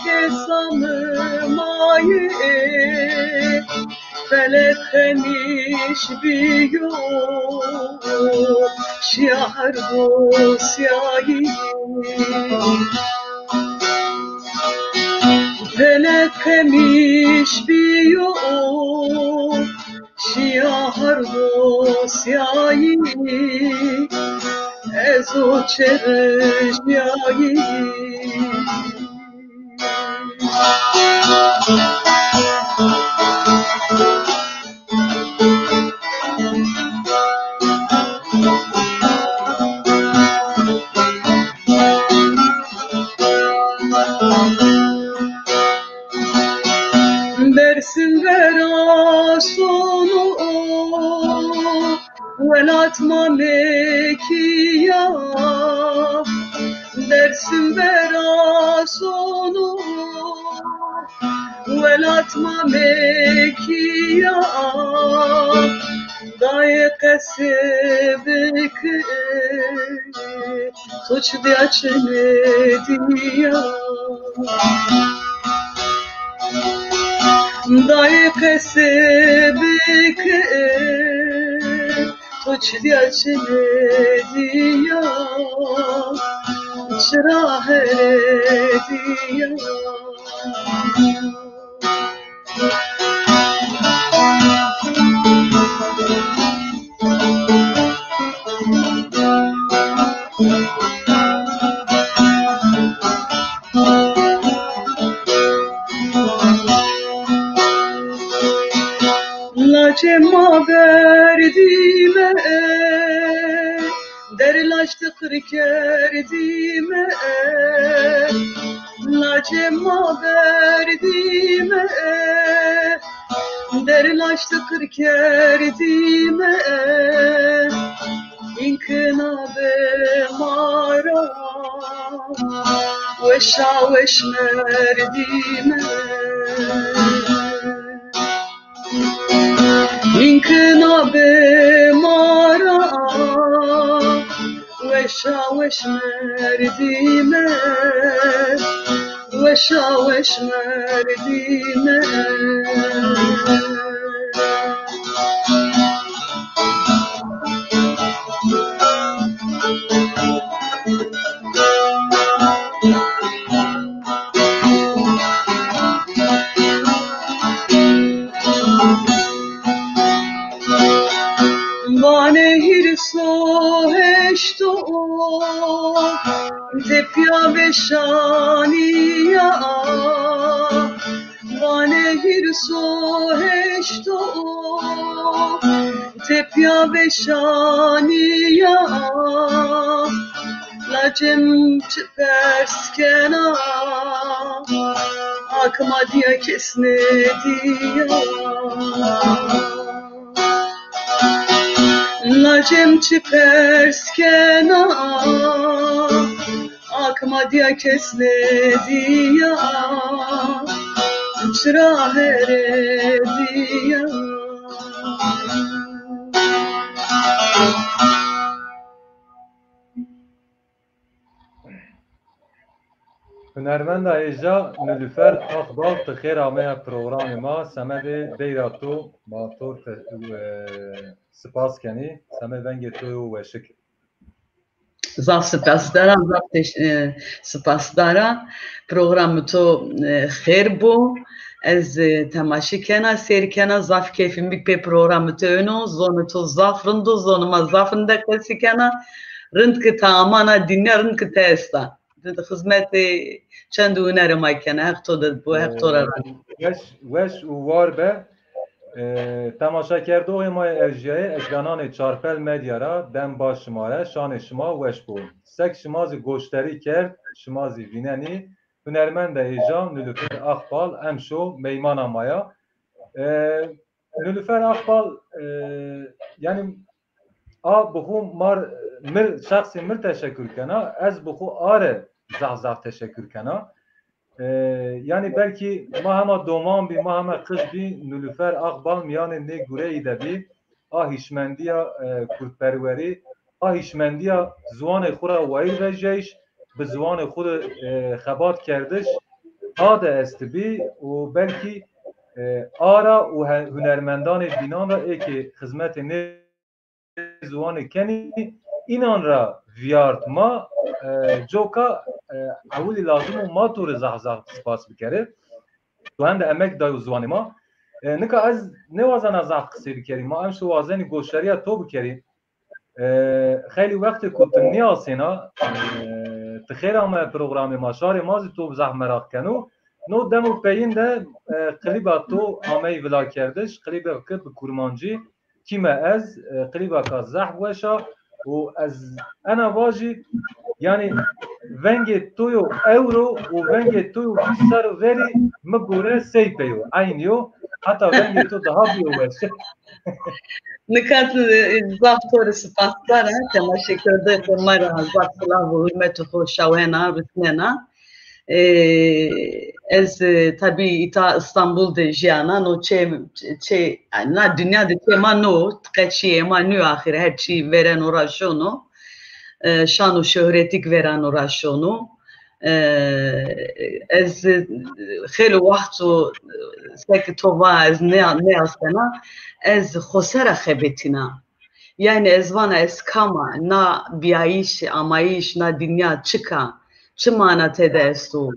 kesamı felekeniş biyo şiar dosyayi felekeniş biyo şiar dosyayi ezo çerejyayi dersin vera sonu velatma mekiya dersin vera sonu velatma mekiya daye kasebek tuç diaçne diya daye kasebek tuç diaçne diya çrahe diya Lacema verdime derlaştı kerdime Lacema verdime derlaştı kerdime İnkınabe mara veşa veş merdime İnkınabe mara veşa veş merdime veşa veş merdime Vanehir soheşto Tepya veşaniya Vanehir soheşto Tepya veşaniya Lacem çıperskena Akma diye kesne diya Lacem çıperskena Akma diye kesne diya Çırahere diya Hünermend Ayrıca Nilüfer Akbal tıxer amaya programıma Semedi Deyratı Matur Spaskeni Semed Vengetu ve Şık. Zav spasdaran, zav spasdaran programı to xêr bû. Ez temaşîkena sêrkena zav keyfim bik pê programı to eno zonu to zav rindo zonuma zav rinde kesikena rind ki tamana dinle rind ki testa. Hizmetê çend hûnerê maykene hek to de bu hek to ra Weş û war be temaşakerdoğê ma erjiyayê ekrananê Çarpel Medyara dem baş şimare şanê şima weş bûn. Sek şima zî goşterî kerd şima zî vînenî Hünermend Ayrıca Nilüfer Akbal emşo meymana maya. Nilüfer Akbal yani a buxu mar mir şahsî mir teşekkür kena ez buxu are zah teşekkür kena. Yani belki ma hema doman bi ma hema kız bi Nilüfer Akbal miyane ne gureyi de bi a hişmendiya kurtperveri a hişmendiya zuanê xura wayr vejeyş bi zuanê xud xebat kerdiş Ada estibî û belkî ara û hunermendanê dînan ra êkê xizmetê nêzwanê kenî înan ra viyartma joka ewilî lazim û ma tu ri zah spas bikere tu hem de emek day û ziwanê ma nika ez newazana zah qisê bikerî ma em şu wazenî goşeriya to bikerî xelî wextê ku tu niyasêna ti xêra me programê ma şarê ma zî to bi zah merak kenû no dem û peyîn de qilîba to ameyî vila kerdiş qilîbeke bi kurmancî kîme ez qilîbeka zeh weşa û ez ena va jî yani vengê toyo euro û vengê toyo ser verî mi gore sey peyo eyn yo heta vengê to daha biyo weş Nikat zaftori spaslara temaşekerde mara zafla ve hürmeti hoşavena rütnena ez tabii ita İstanbul'da jiyana no na dünyada tema no tkachî ema nü ahir her çi veren oraşonu şanu şöhretik veren oraşonu ez xêli wextu sekî tova ez ne astena ez xosera xebetîna yani ez vana ez kama na biyayiş amayiş na dünya çıka çi mana tede estu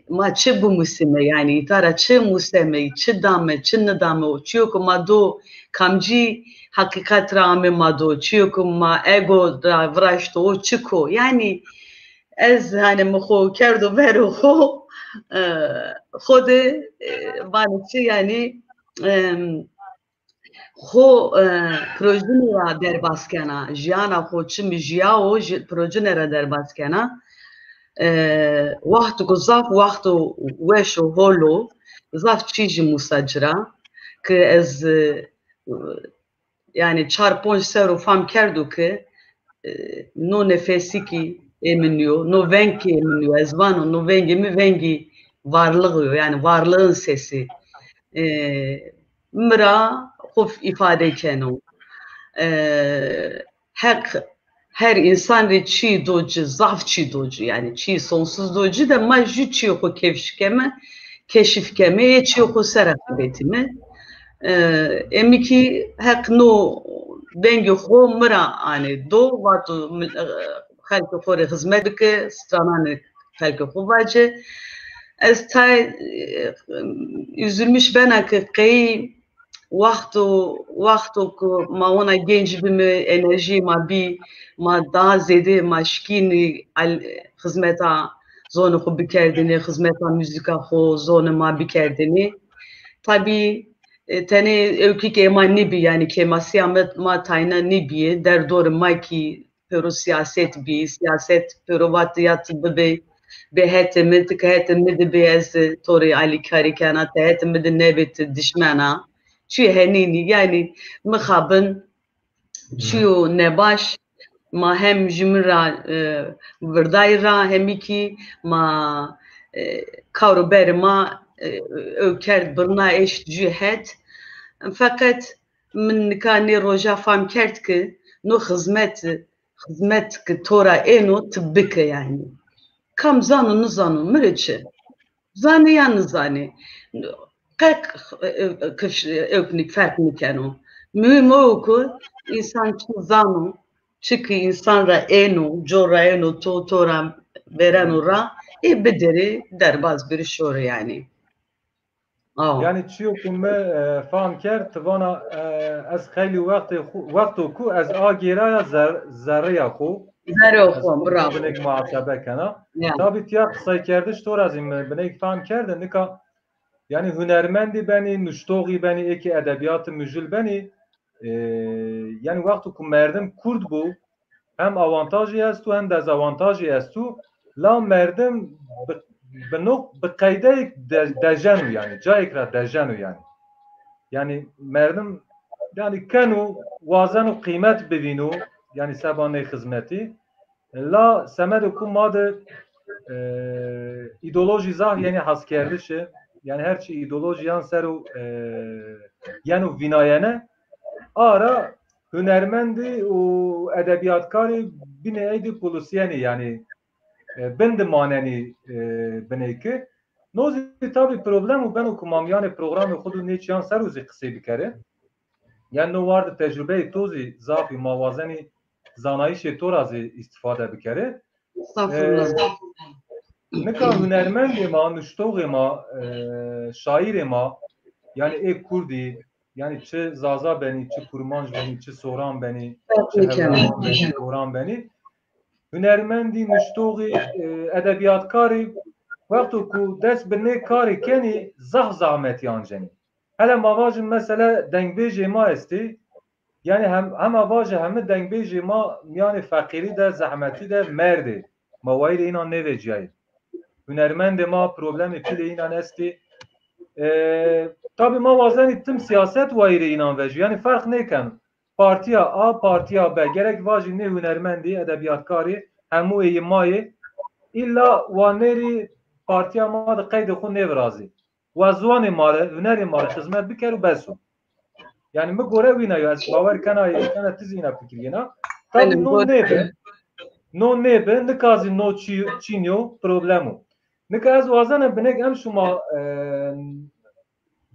ma çi bu musime yani itara çi musime çi dame çi nidame çiyoku ma do kamci hakikat rame ma do çiyoku ma ego da vraşto o çiko yani ez hani mxo kerdo beru xo xode vançi yani خو پروژه را در باز کنه جیانا خو چی میجیا و پروژه را در باز کنه وقت گذاف وقت وش و هولو زاف چیزی مسجره که از yani çar ponç seru fam kerdu ki no nefesi ki eminiyor no venki eminiyor ezvano no vengi mi vengi varlığı yani varlığın sesi mıra خوف ifade kenu her insan re çi docu zaf çi docu yani çi sonsuz docu da ma ju çi ko keşifkeme çi ko serakbetime emiki hak no bengi ho mıra hani do vatu halka fore hizmet ke stranane halka hovace ez tay üzülmüş ben akı وقتو که ما اونا گنج بیم انرژی ما بی ما دا زیده ما شکینی خدمتا زون خو بکردنی خدمتا موزیکا خو زون ما بکردنی tabi tane öykü ki ema nibi yani kema siyamet ma tayna nibi der doğru ma ki pero siyaset bi siyaset pero vatiyat be behetemi tıkhetemi de beyaz tori ali karikana tehetemi de nebet dişmana çi henini yani mıhabın çiyo nebaş ma hem jimra vırdayra hem iki ma kavruber ma öker birna eş cihet fakat min kani roja fam kert ki no hizmet ki tora eno tıbbike yani kam zanu nuzanu mürçe zani yan zani Kalk öpnik farklı kenu. Mühim o ki insan çizanu, çünkü insanra eno, cora eno, totora veranura, bederi derbaz bir şor yani. Yani çiyo kumme fam ker tıvana az xeyli vakti ku az agiraya zerriya ku. Zerriya ku, bravo. Binek muhasabe kana. Tabi tiya kısay kerdiş tor azim binek fam kerde nika yani hünermendi beni, nuştoği beni, eki edebiyatı müjül beni yani vakti ku merdim kurd bu hem avantajı estu hem dezavantajı estu la merdim bi qeydeyek dejenu yani cayek ra dejenu yani merdim yani kenu wazenu kıymet bivinu yani sebane hizmeti la semedu ku madı ideoloji zah yani haskerdişi yani her şey ideolojiyan seru yani vinayene ara hünermendi o edebiyatkarı bineydi polisiyeni yani ben de maneni bineyki نوزی تابی پروبلم و بنو کمامیان پروگرام خود و نیچیان سروزی قصه بکره یعنی نو وارد تجربه توزی زافی موازنی زانایش تو رازی استفاده بکره نکا هنرمند ما نشتوغ ما شاعر ما yani kurdی yani çi zaza beni, çi kurmanj beni, çi soran beni, çi hevraman beni, soran beni hünermendî niştoğî edebiyatkarî wextu ku dest bi nê karê kenî zah zahmetiyan jenî hele mavajin mesela dengbêjê ma estê yani hem avajê hemî dengbêjê ma yani feqîrî de zehmetî de merdê ma wayî înan nevêciyayê hünermendê ma problemê pîlê înan estê tabii ma wazenî tim siyaset wayî înan vejî yani ferq nêken partiya A partiya B gerek vajî nê hünermendî edebiyatkarî hemû êyî mayê îlla wanêrî partiya ma di qeydê xwe nêvirazî we ziwanê mare hunerê mare xizmet biker û bes û yani min gore wî neyo ez bawer kenayê kene tizîne fikirîna tabii no nêbe nikazî no çînyo problem û nika ez wazenim binek em şuma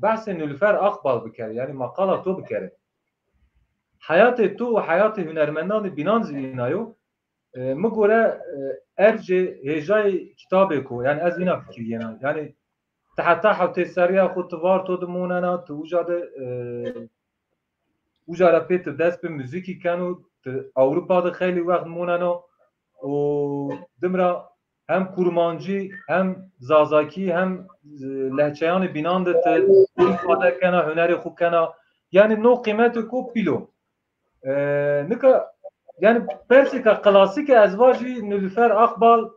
behsê Nilüfer Akbal bikere yani makala to bikere hayatê to û hayatê hunermendanê bînan zînayo min gore ev jê hêjayê kitabê ku yani ez vîna fikirîna yani teheta hewtê seriya xwe tu var to dimonena tu wîja de wîja re pê tu dest bi muzîkî ken û tu Ewropa de xelî wext dimonena û dimra hem kurmancî hem zazakî hem lehçeyanê bînan de tu ifade kena hunerê xwe kena yani no qîmetê ku pîlo nika yani persika klasîk ez vajî Nilüfer Akbal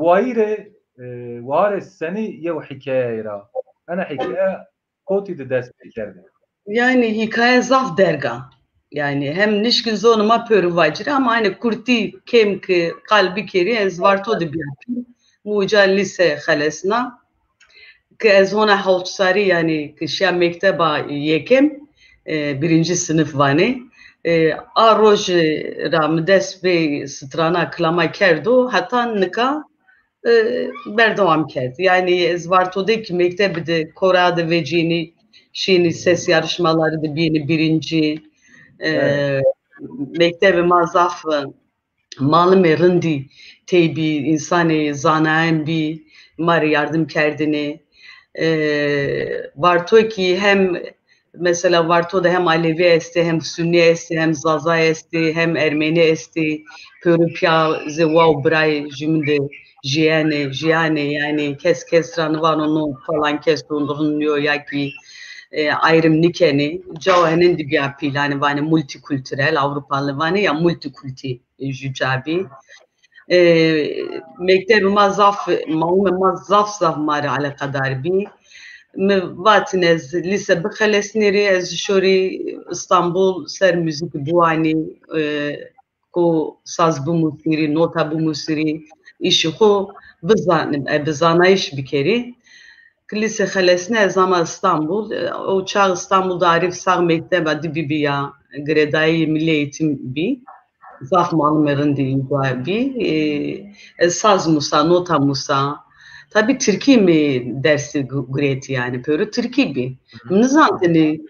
wayîrê warê senî yew hikayeyê ra ena hikaye kotî di dest pê kerde yani hikaye zaf derga yani hem nişkin zonuma pörü vacire ama hani kurti kemki kalbi keri ez varto de bir muca lise xalesna ki ez hona havçsari yani kişya mekteba yekem birinci sınıf vani a roj ram dest be strana klama kerdo hatta nika berdevam kerdi yani ez vartodaki mektebde korada vecini şiini ses yarışmaları da birinci mektebi mazaf malı merindi teybi insanı zanayen bir mari yardım kerdini varto ki hem mesela varto da hem Alevi esti hem Sünni esti hem Zaza esti hem Ermeni esti pörüpya zevav bray jümde jiyane yani kes ranıvan onu falan kes donduruluyor ya ki ayrım nikeni cevhenin de bir pilani vani multikültürel Avrupalı vani ya multikulti jücabi mektebi mazaf mazaf mari ala kadar bi vatinez lise bixelesneri ez şori İstanbul ser müzik buani ko saz bu musiri nota bu musiri işi xo bizanayış bikeri Kilise xelesine zama İstanbul, o çağ İstanbul'da Arif Sağ Mektep adı bibiya, Gredai Milli Eğitim bi, zaf malmerin deyince bi, saz musa, nota musa, tabi Türkiye mi dersi gureti yani, böyle Türkiye bi. Nizantini,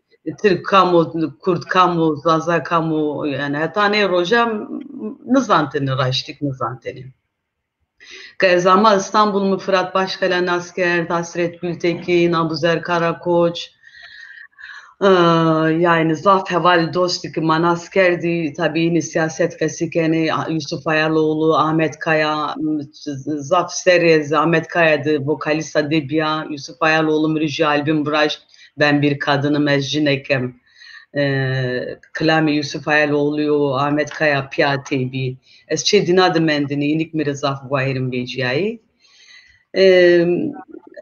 Türk kamu, Kurt kamu, Zaza kamu, yani hatta ne rojam, nizantini raştik nizantini. Ama İstanbul Müfret Başkalen Asker, Hasret Gültekin, Abuzer Karakoç, yani zaf heval dostik manaskerdi tabii yine siyaset fesikeni Yusuf Ayaloğlu, Ahmet Kaya, zaf seriyez Ahmet Kaya'dı vokalist adebiya, Yusuf Ayaloğlu mürücü albüm Braj, ben bir kadınım ezcinekem. Klami Yusuf Ayaloğlu, Ahmet Kaya, Piyatebi, ez çe dinadı mendini, inik mirzaf vahirim veciyayı.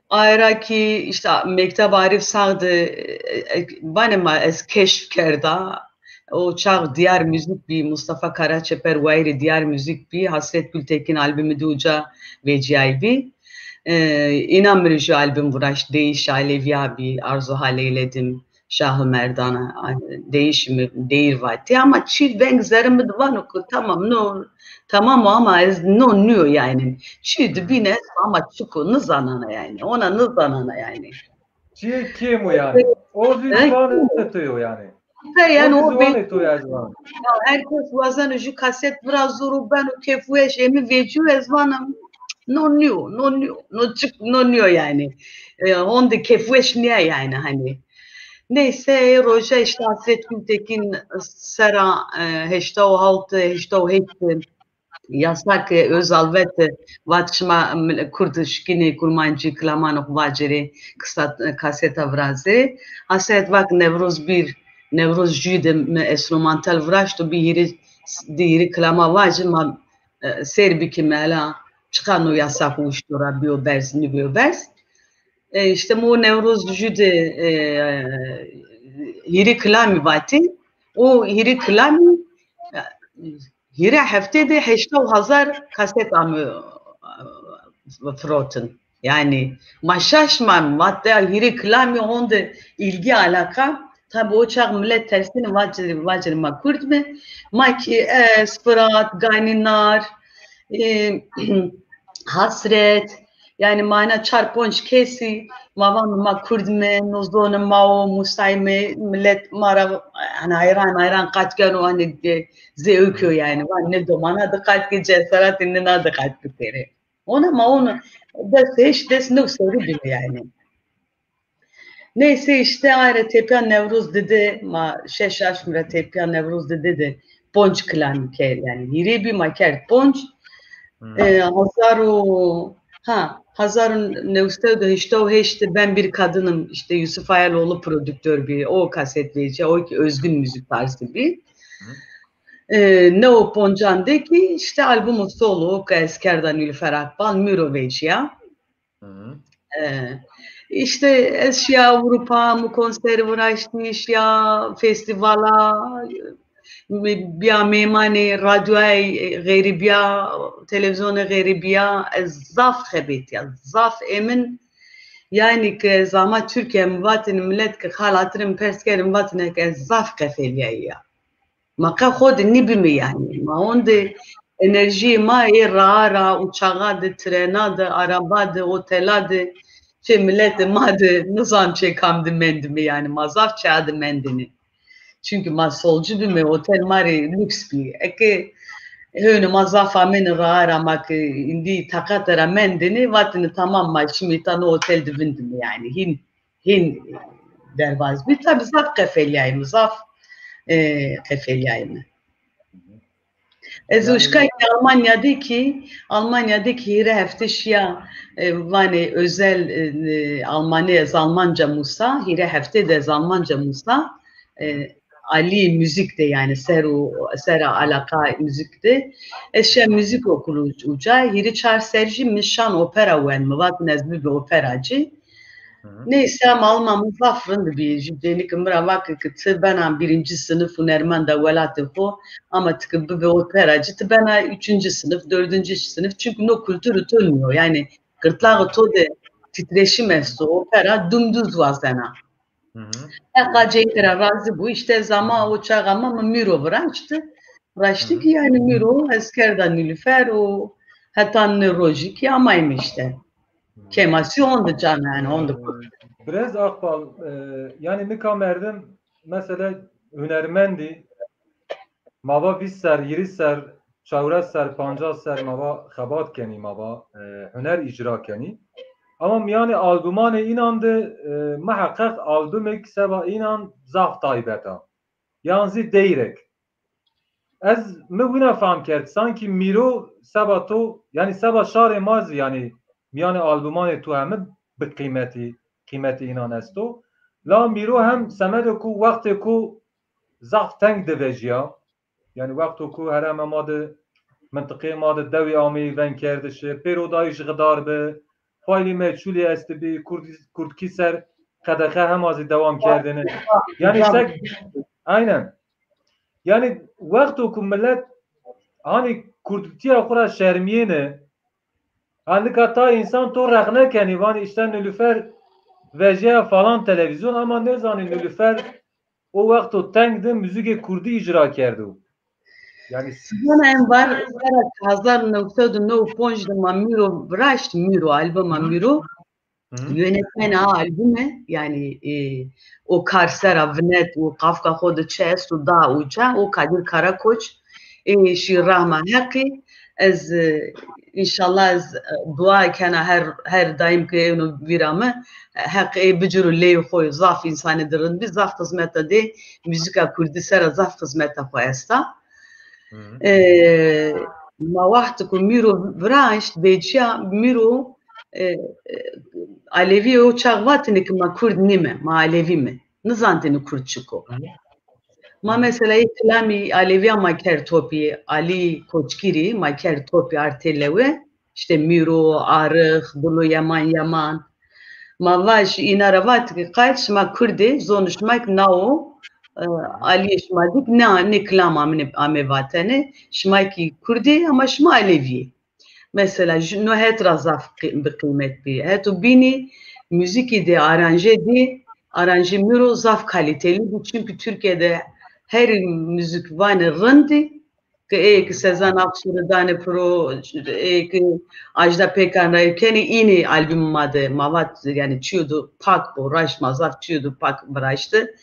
Ayrı ki işte mektep Arif Sağ'dı, bana ez keşf kerda, o çağ diğer müzik bir Mustafa Karaçeper vahiri diğer müzik bir Hasret Gültekin albümü duca veciyayı bir. İnan mürücü albüm Buraş, Değiş Alevi abi, Arzu Haleyledim. Şah-ı Merdan'a değişimi değil vati ama çift venk zerimi divan ku tamam no tamam ama ez no nüyor yani çift bine ama çıkı nızanana yani ona nızanana yani. Çiğ kim o yani? O züzvan etuyor yani. O Yani o züzvan etuyor ezvan. herkes vazan ju kaset biraz zoru ben o kefueş emi veciu ezvanım no nüyor no nüyor no çık no nüyor yani. Onda kefueş niye yani hani. Neyse Roja işte Hasret Gültekin Sera heşta o haltı heşta o heşti yasak Özal ve Vatşma Kurduşkini Kurmancı Klamanok Vaceri kısa kaset avrazı Hasret vak Nevruz bir Nevruz jüde enstrümantal vraştı bir yeri diri klama vacı ma serbi kimela çıkan o yasak uyuştura biyobers ni biyobers işte bu Nevruz jüde hiri klami vati o hiri klami hiri haftede 80,000 kaset amı frotin. Yani maşaşman madde hiri klami onda ilgi alaka tabi o çağ millet tersini vaciri makurt mi maki Fırat, Ganinar hasret yani mana çarponç kesi mavan ma kurdme nozdonu mao musayme millet mara hani ayran kaçken o hani zevkio yani var ne domana da kaç ki cesaret ne da kaç tere ona ma onu da hiç des ne soru yani neyse işte ayrı Tepian Nevruz dedi ma şeşaş mire Tepian Nevruz dedi ponç klan ke yani yiri bir maker ponç Hazarun Neustev'de işte o işte ben bir kadınım işte Yusuf Ayaloğlu prodüktör bir o kasetleyici o ki özgün müzik tarzı bir ne o Poncan'daki işte albümü solo Esker'dan Nilüfer Akbal Mirovecia işte eşya Avrupa mu konseri uğraşmış ya festivala بیا میمانی رادیوی غریبیا تلویزیون غریبیا zaf خبیت ya zaf emin yani ki zaman Türkiye muvatin millet ki halatırım perskerim vatine ki zaf kefeliye ya maka khod nibi mi yani ma onde enerji ma ra uçağa de trena de araba de otela de şey millet ma de nizam çekamdı mendimi yani mazaf çağdı mendini çünkü ma solcu bir mi otel mari lüks bir eke höne mazafa men raara mak indi takatara mendini vatini tamam ma şimdi tane otel divindim yani hin derbaz bir tabi zaf kefelyayım zaf kefelyayım Ezuşka Almanya'daki yere heftişya vani özel Almanca Musa hire hefte de Almanca Musa Ali müzik de yani sera alaka müzik de eşya müzik okulu uca hiri çar serji mişan opera ven vat nezmi bir operacı neyse ama Alman zafrındı bir jübdelik mıra vakı kıtı ben birinci sınıf unerman da velatı ho ama tıkı bir operacı tı ben üçüncü sınıf dördüncü sınıf çünkü no kültürü tölmüyor yani gırtlağı tode titreşim estu opera dümdüz vazena Gacekra razı bu işte zaman o çağama mı miro brançtı brançtı ki yani miro eskerdan nilüfer o hatta nörolojik yamayım işte keması ondu can yani ondu Biraz Akbal yani Mika Merdim mesela hünermendi mava visser, yirisser, çavresser, pancasser mava xabat keni mava hüner icra keni ama yani albümane inandı muhakkak albümek seba inan zaf taybeta yanzi deyrek ez mi faham kert sanki miro seba to yani seba şare mazi yani albümane to hem bi kıymeti inan esto la miro hem semede ku vakti ku zaf teng devejiya yani vakti ku hereme madı منطقه ما ده دوی آمی ون کرده شه پیرو دایش غدار به فایلی meçhuli است bir Kurdki ser kadaka hem azı devam kerdene yani işte aynen yani vakti okum millet hani Kurdki akura şermiyene hani kata insan to rağne keni vani işte nülüfer vejeya falan televizyon ama ne zanı Nilüfer o vakit o tengde müzik Kurdi icra kerdi. Yani Sana en var Hazar noktada no ponj de Mamiro Braşt Miro albüm Mamiro yönetmen albüme yani o Karsera Vnet o Kafka Hodı Çes o da uca o Kadir Karakoç şi rahma haki ez inşallah ez dua kana her daim ki onu viramı hak bicuru ley khoy zaf insanı dırın biz zaf hizmete de müzika Kurdi sera zaf hizmete koyesta ما وقت که میرو براشت بیچیا میرو علیوی او çağvatını ki ma Kurd nime ma Alevi mi nizantını Kurd çıko ma mesela iklami Alevi ama kertopi Ali Koçkiri ma kertopi artelewe işte Miro Arık Bulu Yaman ma vaş inaravat ki kaç ma Kurdi zonuşmak nao Ali şmadik ne klam ame vatane şmaki Kurdi ama şma Alevi. Mesela no het razaf bir kıymet bir. Hetu bini müzik de aranje miro zaf kaliteli çünkü Türkiye'de her müzik vanı rındi ki Sezen Aksu'da dane pro ki Ajda Pekkan Raykeni ini albüm madı mavat yani çiyordu pak bu raşma zaf çiyordu pak bıraştı.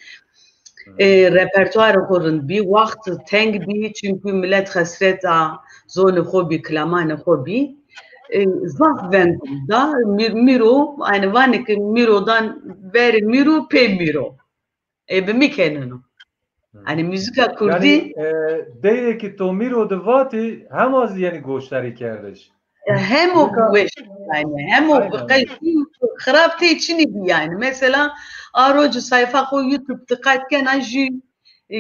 Repertuarı korun bir vakti teng bir çünkü millet hasreta zonu hobi klamanı hobi zaf vendim da miro aynı vanı ki mirodan ver miro pe miro bir mikenunu hani müzika kurdi yani değil ki to miro de vati hem az yani goşları kerdeş hem o güveş yani hem o kalbim harapte içini yani mesela arocu sayfa koy YouTube'da katken ajı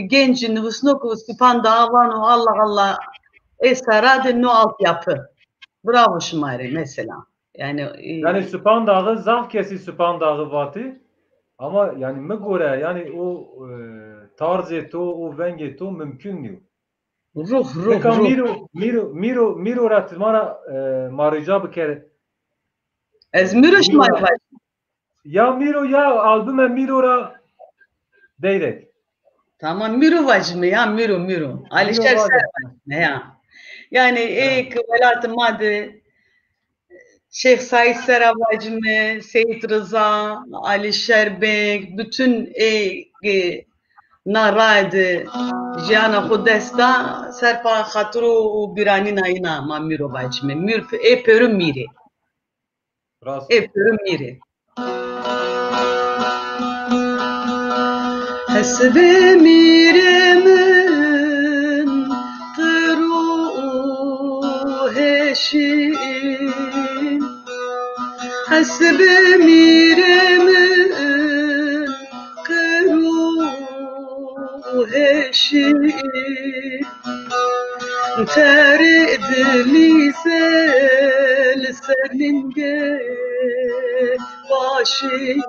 gencin nüfusunu Stipan Davano Allah Allah esarade no altyapı bravo şımari mesela yani Süphan Dağı zaf kesi Süphan Dağı vati ama yani me göre yani o tarz eto o veng eto mümkün değil. Ruh Miro ratmara marica bir kere ez Miro şımari var ya Miro ya albüme Miro'ra değerek tamam Miro vacime ya Miro Alişer Servan ya yani velatı madde Şeyh Said Serabacime, Seyit Rıza, Ali Şerbek, bütün naraydı Jana Khudesta serpa hatru birani nayina ma miro bacime mir peru miri peru miri hasbe miremin tru heşin حسب میرم کروهشی تردلی زل سرنگه باشین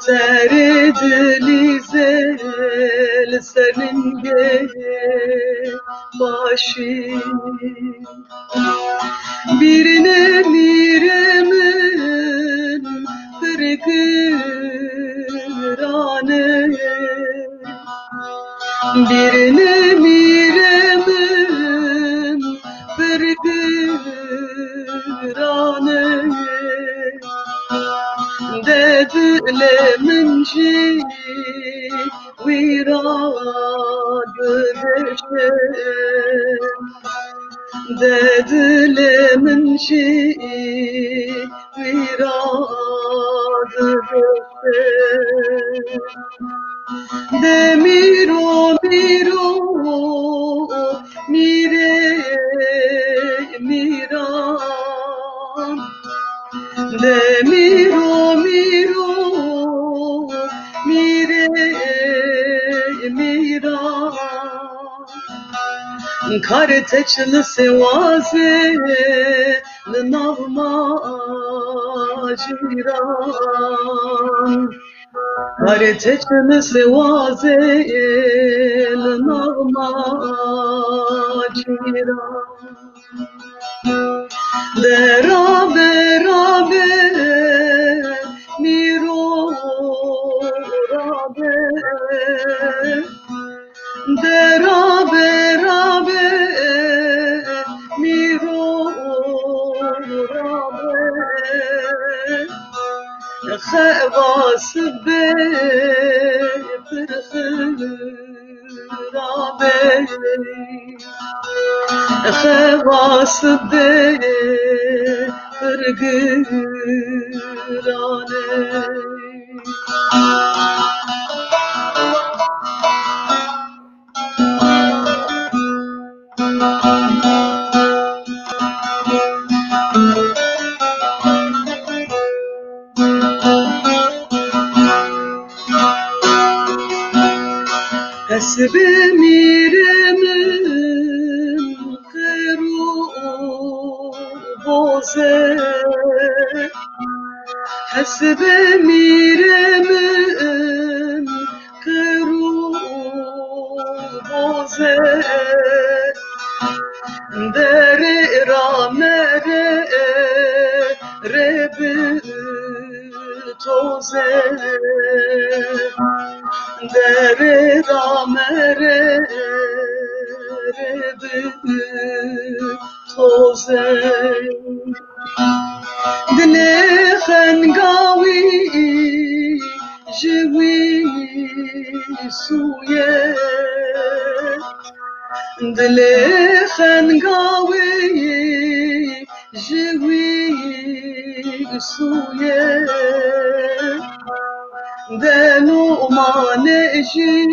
تردلی زل سرنگه باشین birine miremin fırgırane birine miremin fırgırane dedilemin virad beşe dedilemin virad beşe demiro mire miran demiro mire miran Karteçli sevaze navma ciran Karteçli sevaze navma ciran Beraber خواس برخرابه خواس حسب میرمن قرو بوزه حسب میرمن قرو بوزه در رامر رب توزه در رامر رب توزه دل خنگاوی جوی سویه دل خنگاوی جوی سویه دلو مانجیب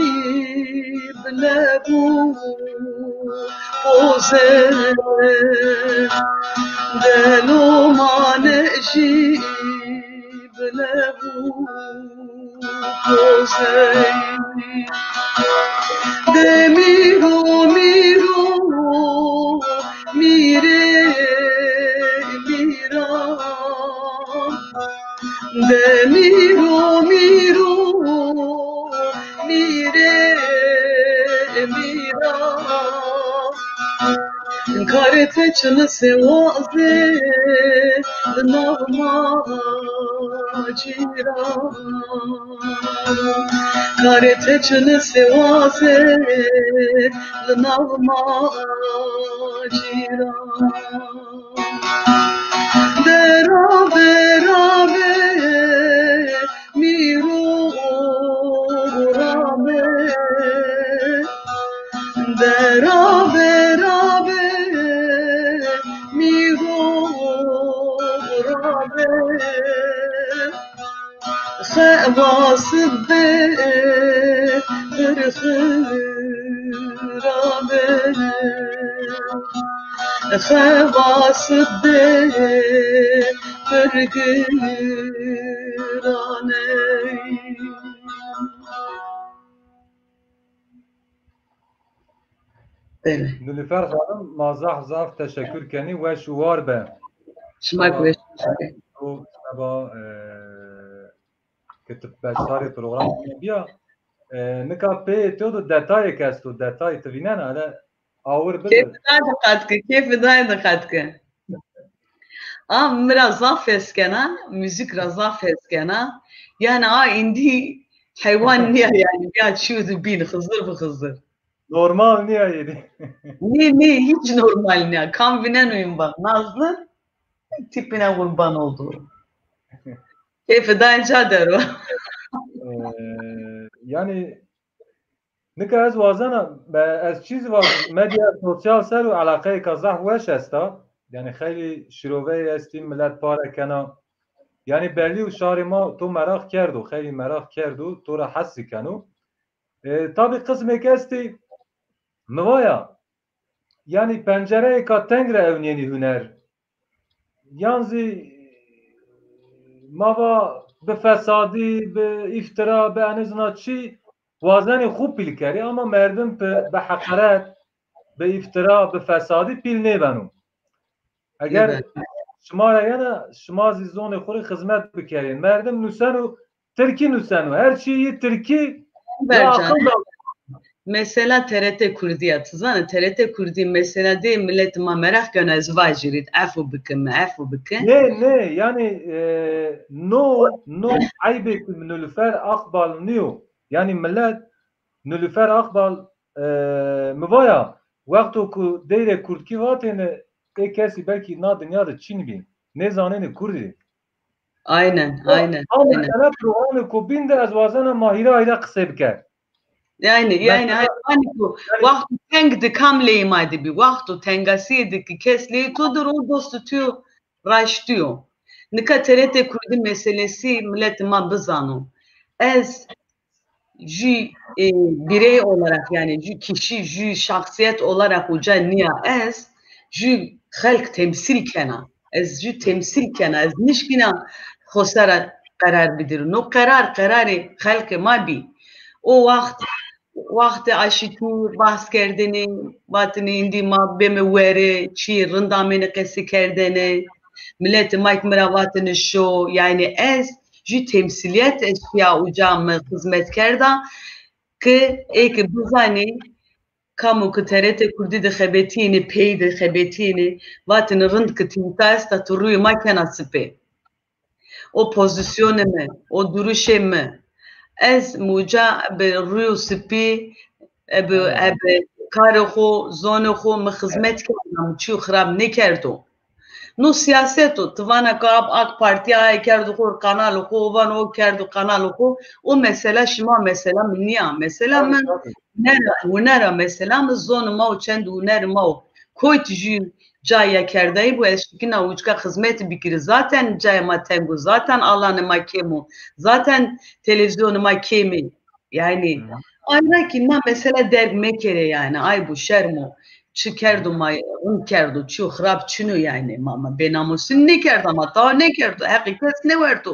لبو پوزه دلو مانجیب لبو پوزه دمیرو میرو میره میرم دمیرو میرو میره میرم کارت چون سوازه نما جیران کارت چون سوازه نما جیران درابه میرو رابه درابه میرو رابه خواس برخرابه خواس برگرانه بله نیلوفر خانم مازح زاف تشکر کنی و شوار به شما گوش تو با کتب بساری پروگرام بیا نکا پی تو دو دتای کستو دتای توینن حالا آور كيف بده داي دقتك مرا زافس كنا müzik زافس كنا يعني عندي حيوان نيا يعني قاعد شو بين خزر بخزر normal niye yedi ne hiç normal ne kan binen uyum bak Nazlı tipine kurban oldu keyfi dahi cader o yani نکه از وازنه از چیز واز مدیا سوسیال سر و علاقه کازح وش استا یعنی خیلی شروعه استیم ملت پاره کنا یعنی برلی و شهر ما تو مراخ کردو خیلی مراخ کردو تو را حسی کنو طبی قسم کستی موایا یعنی پنجره که تنگ را اونینی هنر یانزی ما به فسادی به افترا به انزنا چی وازن خوب پیل کردی اما مردم به حقارت به افترا به فسادی پیل نبنو اگر شما را یعنی شما زون خوری خدمت بکردین مردم نوسن و ترکی نوسن و هر چی ترکی Mesela TRT Kurdiya tızanı TRT Kurdi mesela de millet ma merak gönez vajirit afu bikin ne yani no aybek nülüfer akbal niyo yani millet nülüfer akbal muvaya vaktu ku deyre Kurdki vatene kesi belki na dünyada Çin bin ne zaneni Kurdi aynen, aynen, Ama aynen. mesela programı ku bin de ez vazana mahire ayda kısa biker. Yani Mesela hani bu yani vakti tengdi kamleyim hadi bir vakti tengasiydi ki kesleyi tudur o dostu tüyo raştıyor. Nika terete kurdu meselesi millet ma bizanu. Ez jü birey olarak yani jü kişi jü şahsiyet olarak uca niye ez jü halk temsil kena. Ez jü temsil kena. Ez nişkina khosara karar bidir. No kararı halk ma bi. O وقت آشیتور بحث کردنی باتنی اندی ما بموره چی رندامین قصی کردنی ملت مایک مراواتن شو yani ez ji temsiliyet eşya ucamı hizmet kerda ki ek buzani kamu ki TRT Kurdi de xebetini pey de xebetini vatin rind ki tinta esta turuyu makena sipe o pozisyonu me o duruşu me ez muca be ruyu sipi اب کار خو زون خو خدمت کردم چی خراب نکردم نو سیاست و توانا کاب AK Parti ay کرد خو kanal خو وان او کرد kanal خو o mesela şima mesela niye mesela tabii men tabii. nera mesela zon ma çend uner ma koyt ji caya kerdayı bu eşkina uçka hizmet bikiri zaten caya ma tengu zaten alanı ma kemu zaten televizyonu ma kemi yani ayna ki ma mesela dergme kere yani ay bu şermo çıkardı ma un kerdu çu xrab çunu yani mama benamusun ne kerdu ama ta ne kerdu hakikat ne verdi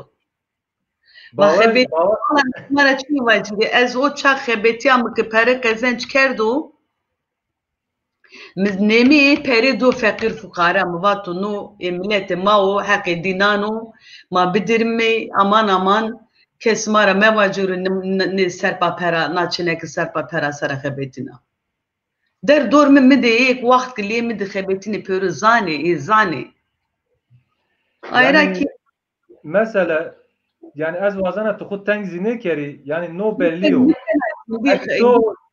ma xebet Baver mara çi vacidi ez o ça xebeti am ki pere kazanç kerdu نمی پری دو فقیر فقرا مواتو نو ملت ما و حق دینانو ما بدرمی aman aman kesmara mevacuru serpa pera naçine ki serpa pera sara xebetina der dormi mi de ek vakt liye mi de xebetini pörü zani ayra ki yani mesela yani ez vazana tuku tengzine keri yani no belliyo. Hani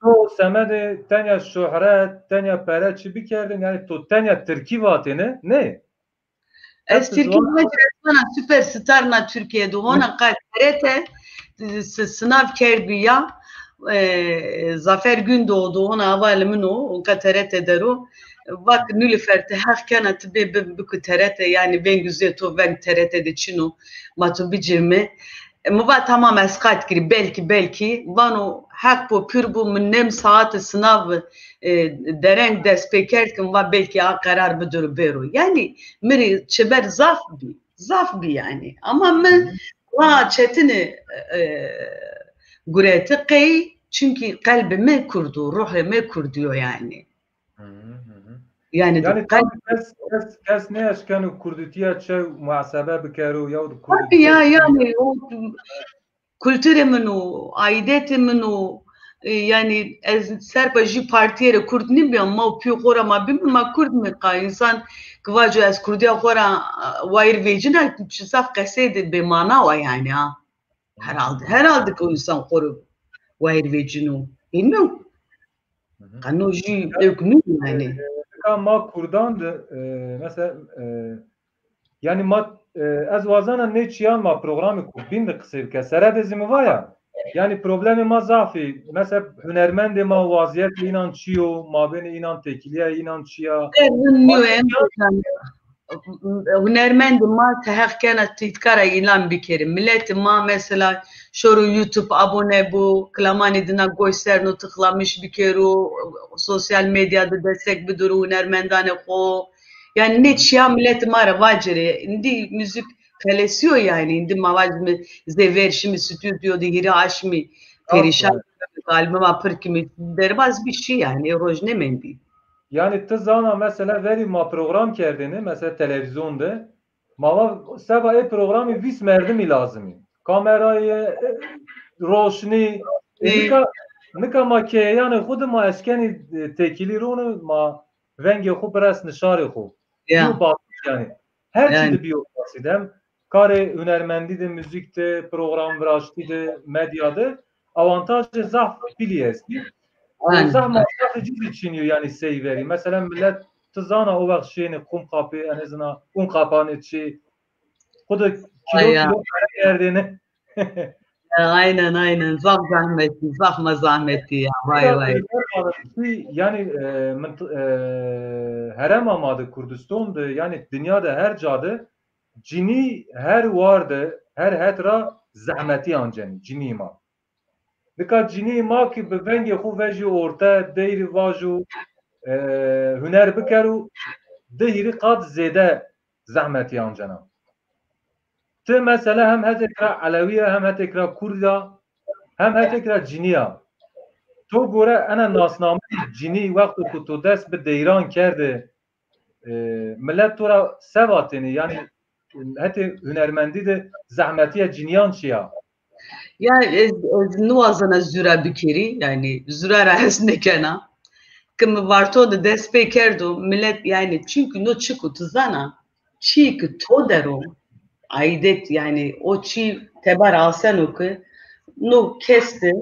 to semede tenya şöhret, tenya pere çi bikerdin yani to tenya Türkiye vatini ne? Ez Hep Türkiye zor. Macaristan'a süperstar na Türkiye'de ona karete sınav kerbiya Zafer Gündoğdu ona havalimanı o TRT deru bak nülüferte her kanat bir TRT yani ben güzel to ben TRT'de çinu matu bicirme muva tamam eskat gibi belki vano hak po pür bu nem saat sınav dereng despekerken va belki a karar budur beru yani miri çeber zaf bi yani ama men va çetini gureti qey çünkü kalbime kurdu ruhime kurduyor yani yani Yani kalp tabii kes ne eşkenu Kurditiye çe muhasebe bikeru ya ya Kurditiye çi yani o kültürümün o aidetimin o yani serpa ji partiyere Kurd nibiyan ma piyo xora ma bim ma Kurd mi ka insan kıvacu ez Kurdiya xora wayr vecina saf qesed be mana wa yani ha herhalde ki o insan xoru wayr vecinu bilmiyorum kanu ji evkunu yani ma Kurdandı mesela yani ma ez vazana ne çiyan ma programı bin de kısa ke serede zimi var ya yani problemi ma zafi mesela hünermende ma vaziyet inan çiyo ma beni inan tekiliye inan çiya ma هنرمند ما تحقیق کنه تذکره اعلام بکره ملت ما مثلا شروع یوتیوب abone bu klamani dina gösterno tıklamış bikeru sosyal medyada destek bir duru hünermendane ko yani ne çiya millet mara vacire indi müzik kalesiyor yani indi mavacımı zeverşimi stüdyoda hiri aşmi perişan kalbime apır kimi derbaz bir şey yani rojne mendi. yani tızana mesela veri ma program kerdini mesela televizyonda mava seba programı vis merdimi lazım. Kamerayı roşni nika ma ke yani xud ma eskeni tekili ronu ma vengi xu pres nişari xu. Biyo Ya bakış yani. Her yani şeyde biyo baksidem. Kare hünermendi de müzikte, program vraşti de, medyada avantajı zaf biliyesti. O yani zahmet strateji için yani seyveri. Mesela millet tızana o vakit şeyini kum kapı en azından kum kapanı çi O da kilo yerdiğini. Aynen. Zaf zahmeti, zafma zahmeti ya. Vay. Yani herem amadı Kurdistan'dı. Yani dünyada her cadı cini her vardı. Her hetra zahmeti anceni. Cini ma. Dikkat cini ma ki be vengi xu veji orta deyri vaju hüner bikeru deyri qad zede zahmeti ancena. Te mesela hem hetekra Aleviye hem hetekra Kurda hem hetekra ciniya. تو گوره انا ناسنامه جینی وقتی که تو دست به دیران کرده ملت تو را سواتینی yani حتی هنرمندی de zahmetiye ciniyan çiya. Ya nuazana züra bikiri yani züra rahesne kena. Kim varto da despe kerdo millet yani çünkü no çıku tuzana çiğ to dero aidet yani o çiğ tebar alsen oku no kesti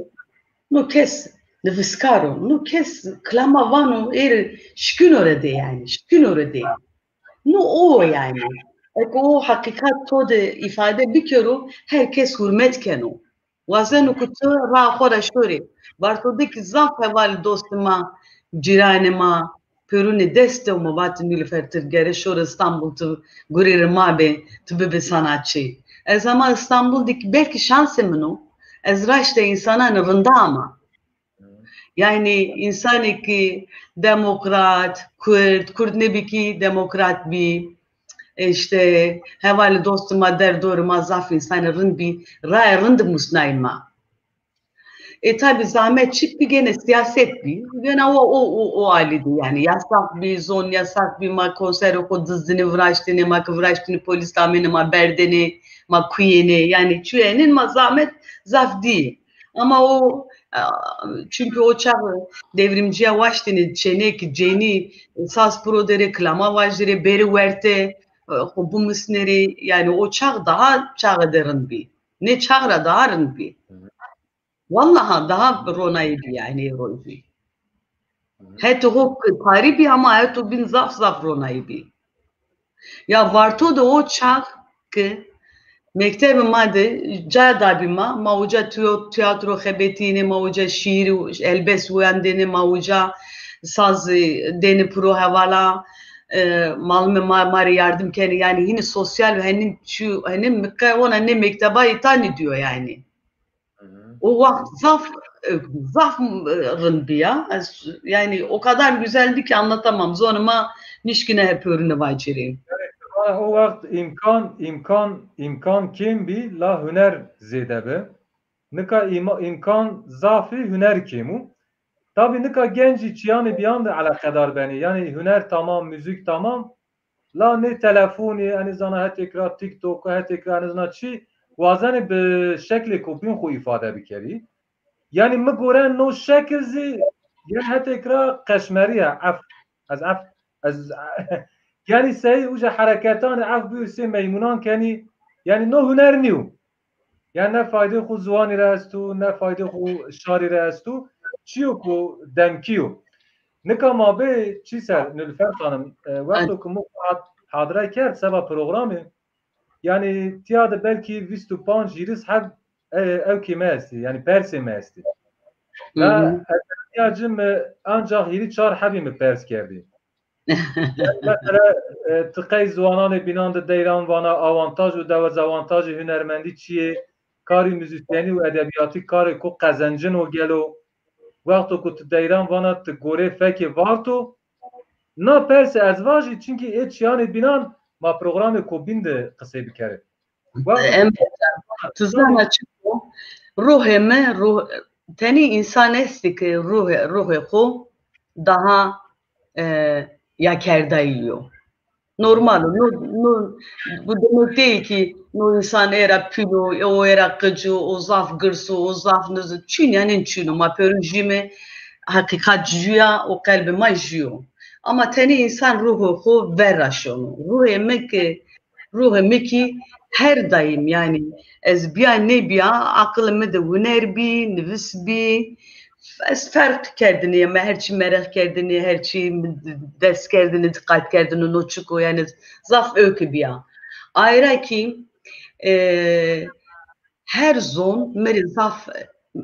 no kes nefskaro no kes klama vano şkün orada yani şkün orada no o yani o hakikat to de ifade bikero herkes hürmet keno wazen kutu ra khora shori bartodaki zaf heval dostuma ciranıma peruni deste o mabat milfertir gere şor İstanbul tu gurir mabe tu bebe sanatçı ama İstanbul'daki belki şansım o ezraçta insana nırında ama yani insan ki demokrat Kürt ne biki demokrat bir işte hevali dostuma der doğru mazaf insanı rın rındı musnayma. Tabi zahmet çık bir gene siyaset bir. Gene o haliydi yani. Yasak bir zon, yasak bir ma konser oku dızını vraştını, ma kıvraştını polis tamini ma berdeni, ma kuyeni. Yani çüyenin ma zahmet zaf değil. Ama o çünkü o çağ devrimciye vaştını çene ki ceni sas pro de reklama vajdere beri verte bu misneri yani o çağ daha çağ derin bir. Ne çağra daha rın bir. Vallahi daha ronaydı yani roydu. Het o tarihi ama het o bin zaf ronaydı. Ya varto da o çağ ki mektebi madde cada bima mauca tiyatro xebetini mauca şiir elbes uyandeni mauca saz deni pro havala malme mari yardım keni yani yine sosyal ve henin ona ne mekteba itani diyor yani. O vakit zafrın bir ya. Yani o kadar güzeldi ki anlatamam. Zonuma nişkine hep örünü vacireyim. O vakit imkan kim bi la hüner zedebe. Nika imkan zafi hüner kimu. Tabi nika genci çiyani bir anda alakadar beni. Yani hüner tamam, müzik tamam. La ne telefoni, yani zana tekrar TikTok, tekrar zana çi. Vazani be şekli kopyun ko ifade bikeri. Yani mi gören no şekil zi yani tekrar kaşmeriye af az yani say uca harekatan af bir se meymunan kani yani no hüner niu. Yani ne fayda xu zuani rastu, ne fayda xu şari rastu. Çiyo ku demkiyo. Nikama be çi ser Nilüfer Hanım vakti ku mu hadra kert seba programı yani tiyada belki 25 jiris hep ev kime esti yani perse mi esti. Ve ihtiyacım ancak yeri çar habimi pers kerdi. Yani mesela tıkay zuananı binandı deyran vana avantaj ve dezavantajı hünermendi çiye kari müzisyeni ve edebiyatı kari ko kazancın o gelo vakti ku deyran vana gore feki varto na perse ezvajı çünkü et yani binan ma programı ko binde kısa bir kere. Tuzana çıkıyor. Ruheme teni insan esti ki ruhe ko daha yakerdayıyor. Normal. Bu demek değil ki no insan era pilo, o era kıcı, o zaf gırsı, o zaf nızı. Çün yani çün. Ma perujime hakikat jüya o kalbime jüyo. Ama teni insan ruhu ko verraşonu. Ruheme ki her daim yani ez biya ne biya akılımı da hüner bi, nefis bi. Ez fark kerdini ya herçi merak kerdini, herçi ders kerdini, dikkat kerdini, noçuko yani zaf öykü biya. Ayrı ki her zon meri zaf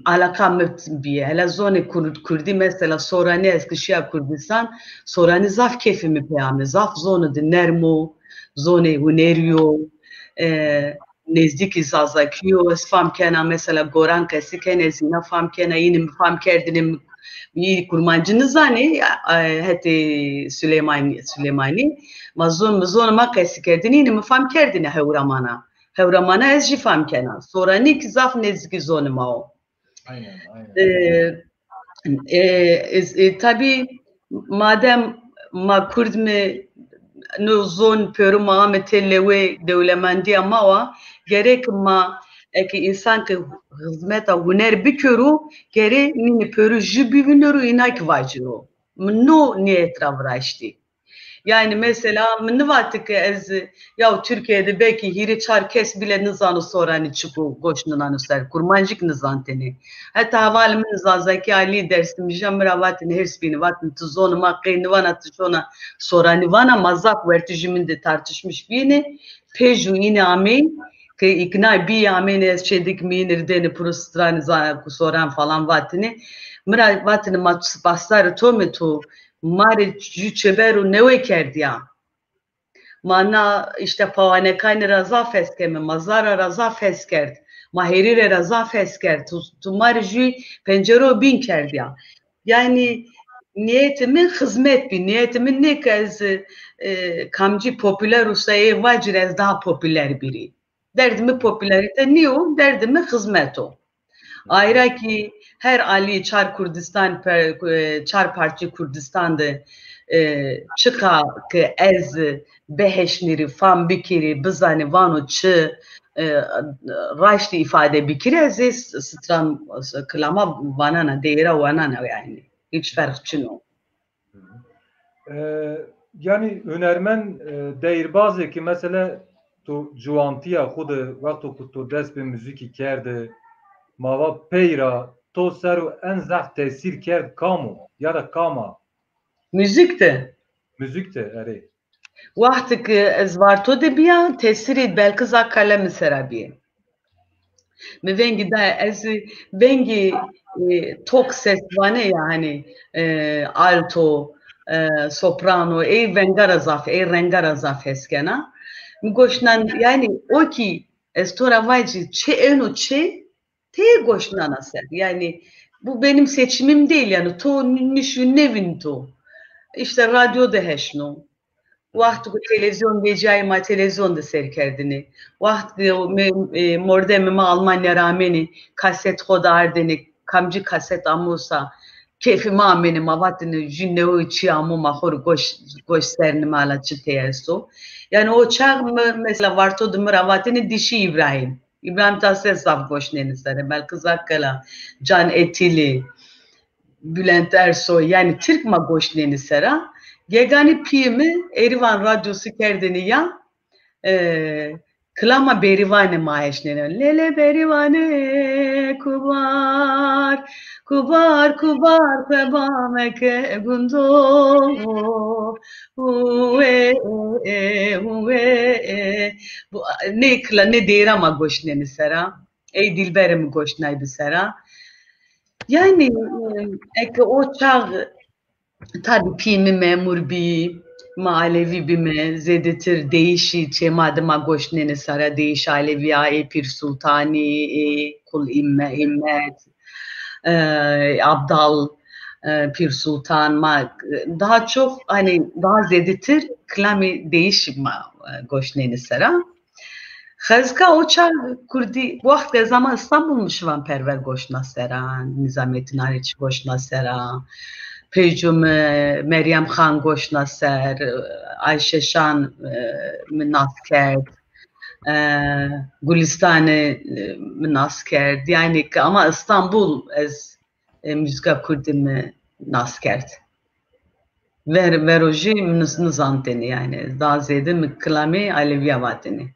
alaka biye. Hele zone Kurdi mesela Sorani Eskişehir Kurdistan Sorani zaf kefimi peyami. Zaf zonu de Nermo, zone Huneriyo, nezdiki Zazakiyo, es fam kena mesela Goran Kesike nezina fam kena yine fam kerdinim iyi kurmancını zani heti Süleymani mazon ma kesikerdini yine fam kerdine hevramana. Hevramana ez jî fam kena. Sorani ki zaf neziki zonu ma o. Aynen. Tabii madem ma Kurd mi no zon peru ma metelewe devlemendi ama o gerek ma ki insan ki hizmeta huner bikuru gere ni peru jibi biniru inak vacino. No niyet ravraşti. Yani mesela ne vakti ki ez ya Türkiye'de belki hiri çarkes bile nizanı soranı çıkı goşnunan üster kurmancık nizanteni. Hatta havalim nizazaki ali dersim jamra vatini herspini vatin tuzonu makkayni vana tuşona soranı vana mazak vertijiminde tartışmış bini peju yine amin ki ikna bir amin ez çedik minir deni prustran soran falan vatini mira vatini mat bastar tometu mare çeberu neve kerdiya. Mana işte pavanekani raza feskeme, mazara raza feskert, maherire raza feskert, tumar jü pencero bin kerdiya. Yani niyetimin hizmet bir, niyetimin ne kez kamcı popüler usayı vacir ez daha popüler biri. Derdimi popülerite niye o? Derdimi hizmet o. Ayrıca ki her Ali Çar Kurdistan, Çar Parti Kurdistan'da çıka ki ez beheşniri, fan bikiri, bizani vanu çı raşti ifade bikiri ez stram klama vanana, değera vanana yani. Hiç fark çino. Yani önermen değirbazı ki mesela tu juantiya xudu vaktu ku tu dest bi müzikî kerde mava peyra to seru en zeh tesir kerd kamu ya da kama Müzik de. müzik de erê. Vakti ki ez varto de biya tesiri belki za kalem serabiye. Mi vengi da ez vengi tok ses vane yani alto soprano vengara zaf rengara zaf eskena mi goşnan yani o ki ez tora vayci çe eno çe te goşnan aser yani bu benim seçimim değil yani to nişün nevin to işte radyoda heşno Vaxt ku televizyon becai ma televizyon da serkerdini. Vaxt mordemi ma Almanya rameni kaset hodardini kamcı kaset amusa keyfi ma ameni ma vatini jinnevu içi amu ma hor goş serini mala çıteyesu. Yani o çağ mesela varto dımıra vatini dişi İbrahim. İbrahim Tatlıses saf goşneni sere. Belki zakkala Can Etili Bülent Ersoy yani Türk ma goşneni sera. Yegani piyimi Erivan Radyosu kerdini ya klama berivane maeşnene lele berivane kubar kubar kubar pebameke gundo huve bu ne kla ne derama goşneni sera ey dilberim goşnaydı sera yani o çağ tabii pimi memur bir Alevi bime zedetir değişi çemadıma goşneni sara değiş Aleviya Pir Sultani kul himmet Abdal Pir Sultan daha çok hani daha zedetir klami değiş goşneni sara Xezka oça Kurdi vakti zaman İstanbul muşvan perver goşna sera Nizamettin Hariç goşna sera Peycum Meryem Khan goşna ser, Ayşe Şan minas kerd, Gülistan'ı minas kerd. Yani ama İstanbul ez müzika Kurdimi nas kerd. Veroji nizanteni yani daha ziyade miklami Aleviya vatini.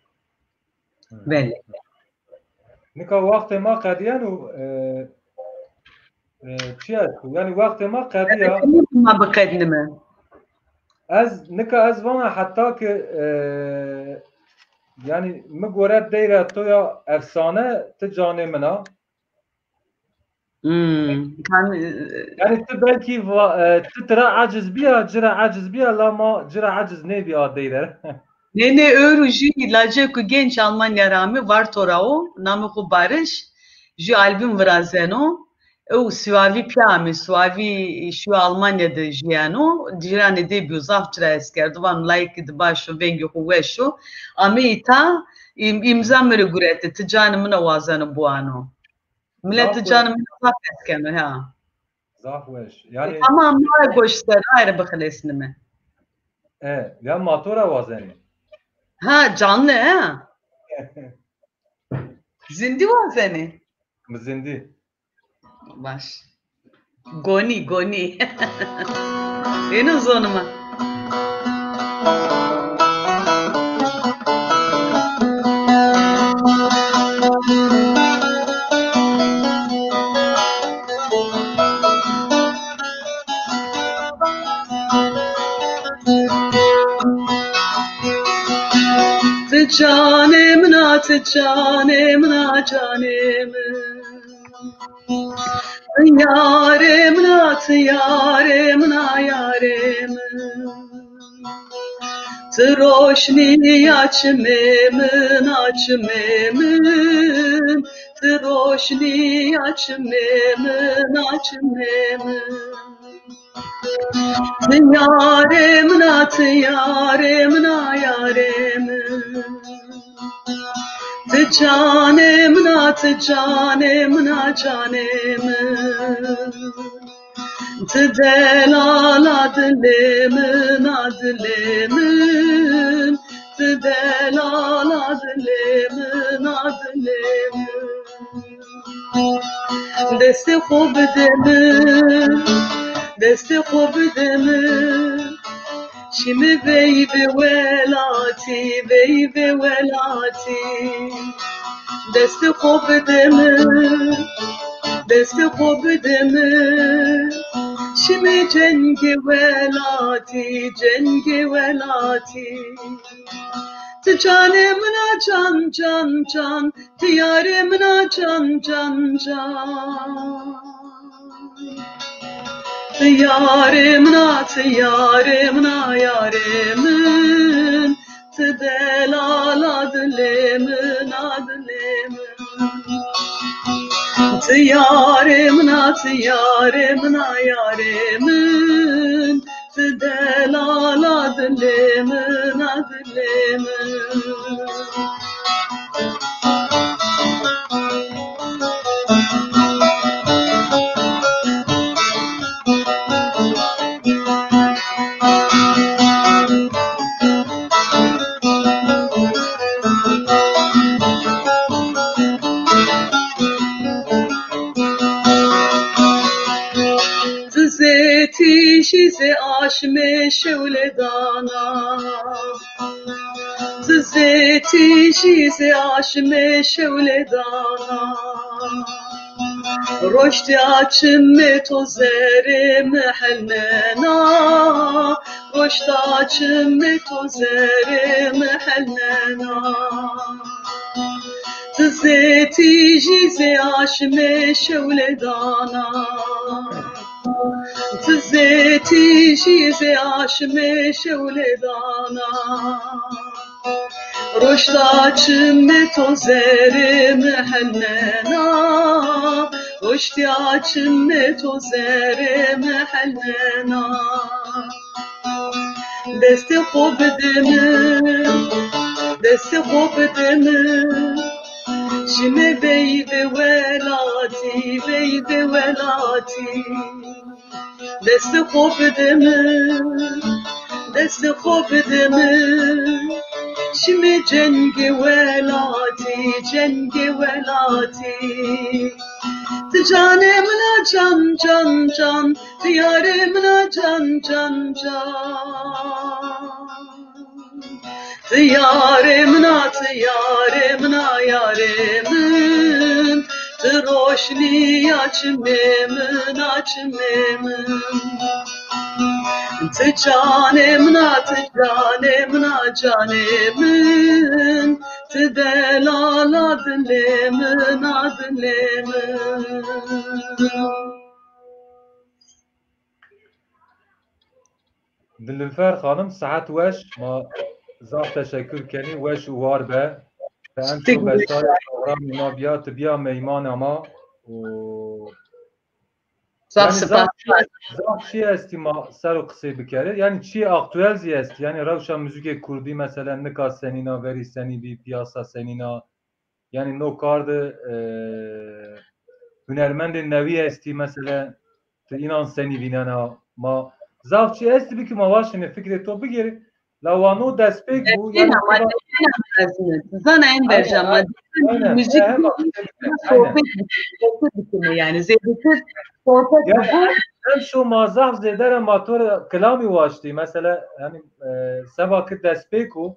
Belli. Nika vakti ma kadiyanu yani vakti ma kadiya ma baqednime ez nika ez vana hatta ki yani mi göre deyre to ya efsane te canê mina. Yani te belki te tıra aciz biya, cira aciz biya lama cira aciz ne biya deyre. Ne öğruji ilacı ku genç Almanya rami var torao namı ku Barış ji albüm vrazeno o suavi piami suavi şu Almanya'da jiyano dirane de bir zaftra eskerdovan like de başo vengi ku weşo amita imza mere gurete ticanımına vazanı bu ano millet ticanımına zaf eskeno ha Zafweş. Yani tamam mara goşlar ayrı bakılesini mi ya motora vazeni. ha canlı ha zindi vazeni Zindi. baş Goni. En uzunuma. Canem na canem na canem yarem na yarem Troşni açmemın Troşni açmemın Yarem na yarem Canem na canem Delal adlemin Delal adlemin Desti خوب demin Şimdi bey be velati Desti خوب demin Şimdi cengi velati Canemna can Diyaremna can Yaremna yaremin Delal adlemin Yaremna yaremin Delal adlemin Şize aşme şevledana Zeti şize aşme şevledana Roşti açme tozere mehelnena Roşti açme tozere mehelnena Zeti şize aşme şevledana Zeti şize aşme şevledana Roşta çimme tozere mehennena Roşti çimme tozere mehennena Desti خوب demin Şimdi bey be velati Desti خوب demin Şimdi cengi velati Canemna can Diyaremna can Yaremna yaremin Troşni açmemin Canemna canemin Tibela dilemin adlemin. Nilüfer Hanım saat weş ma zaf teşekkür keni weş û war be em şo beşdar programına biya tibiya meyman ama Zaf yani spas. zaf çi esti ma ser û qisê bikere yani çi aktüel zî est yani rewşa müzikê Kurdî mesela nika senîna verî senî bî piyasa senîna yani no kardı hünermendên nevî estî mesela tu înan senî vînena ma zaf çi est bikî ma başine fikrê to bigêrî lawano destpêk bû yani Zana en berjama. aynen Müzik aynen sohbet bitimi yani. Zevktir sohbet yani bu. hem şu mazaf zedere motor kelamî waştî mesela yani sebakı destpêk û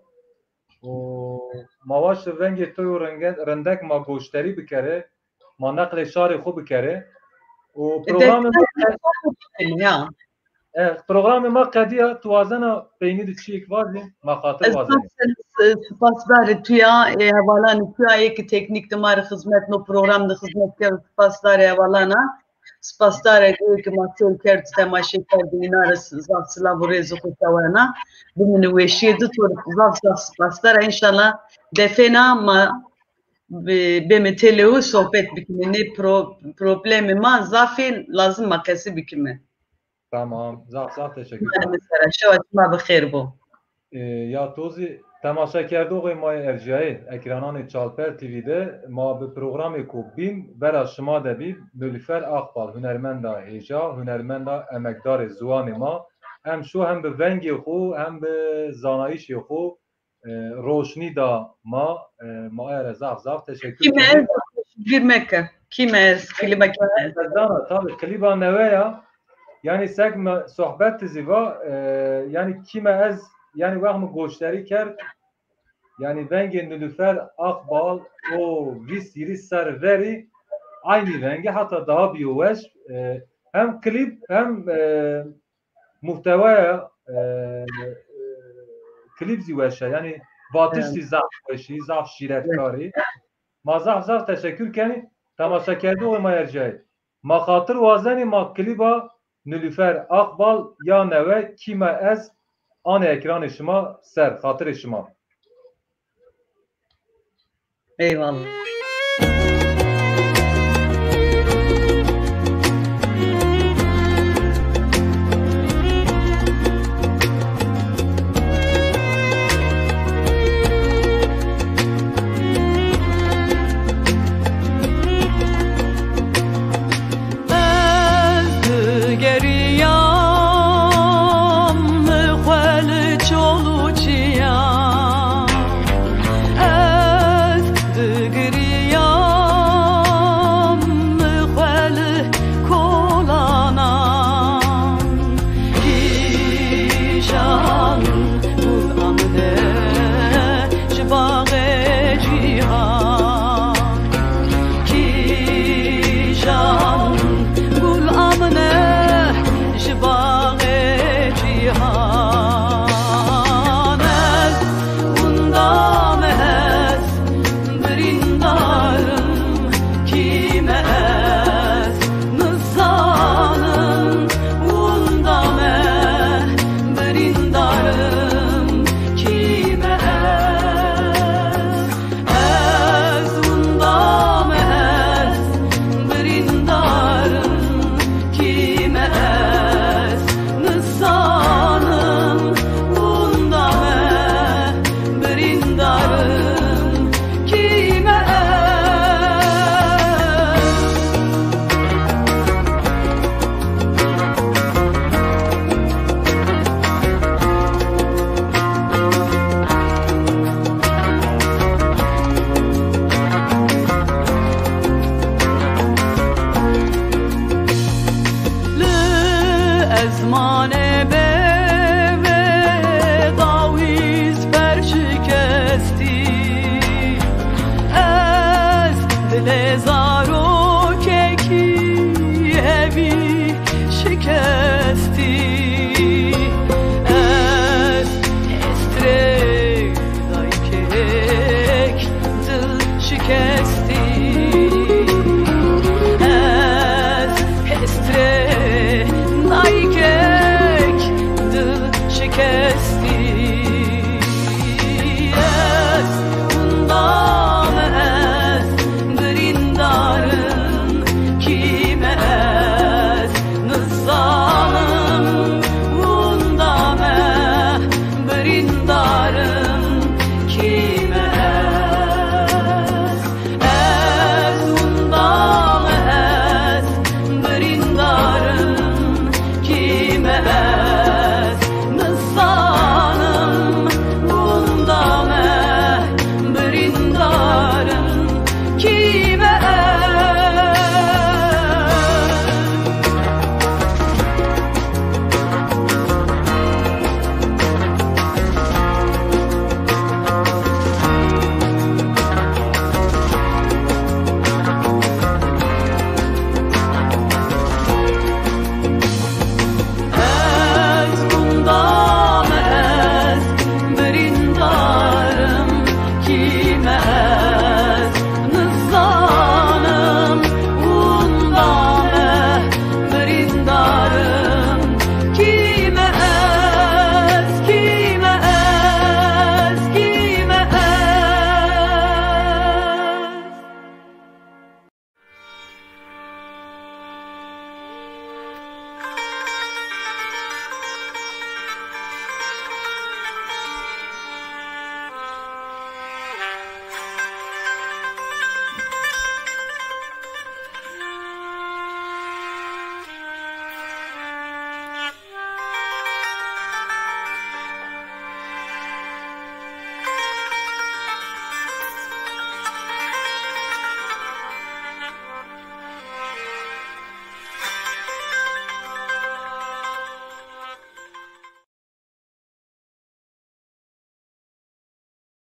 ma waş rengê to rendek ma goşterî bikere ma neqlê şarê xwe bikere û Ya. programê me qediya tuwazena peynî di çiyek vazî ma xatir wazenî Spasdarê tuya hevalanê tuya yekî teknik dimarê xizmet no program di xizmetker spasdarê hevalana spasdarê ki masel kerd temaşeker dinare zaf silav û rêz û xweşewena bi min wêşiyê du tor zaf spasdar inşallah defêna ma bê min têlê û sohbet bikime nê problemê ma zafê lazim ma kesî bikime. Tamam. Zaf teşekkür Hadi mesela şevaçma bixêr bo. Ya tozî temaşekerdoğê ma erciyayê ekrananê Çalper TV'de ma bi programê ku bîn bera şima de bî Nilüfer Aqbal hunermenda hêja hunermenda emekdarê ziwanê ma hem şo hem bi vengê xwe hem bi zanayîşê xwe roşnî da ma ere zaf teşekkür Kime kenî. girmek kime kliba kime. Tabii kliba neve ya yani sek me sohbet ziva yani kime ez yani vahmı goşleri ker yani venge Nilüfer Akbal o visiri serveri aynı rengi hatta daha bir uveş hem klip hem muhtevaya klip ziveşe yani batıştı zaf veşi zaf şiretkari ma zaf teşekkür keni temaşakerde olma erceği ma hatır vazeni ma kliba Nilüfer Akbal ya neve kime ez an ekran işima ser hatır işima. Eyvallah.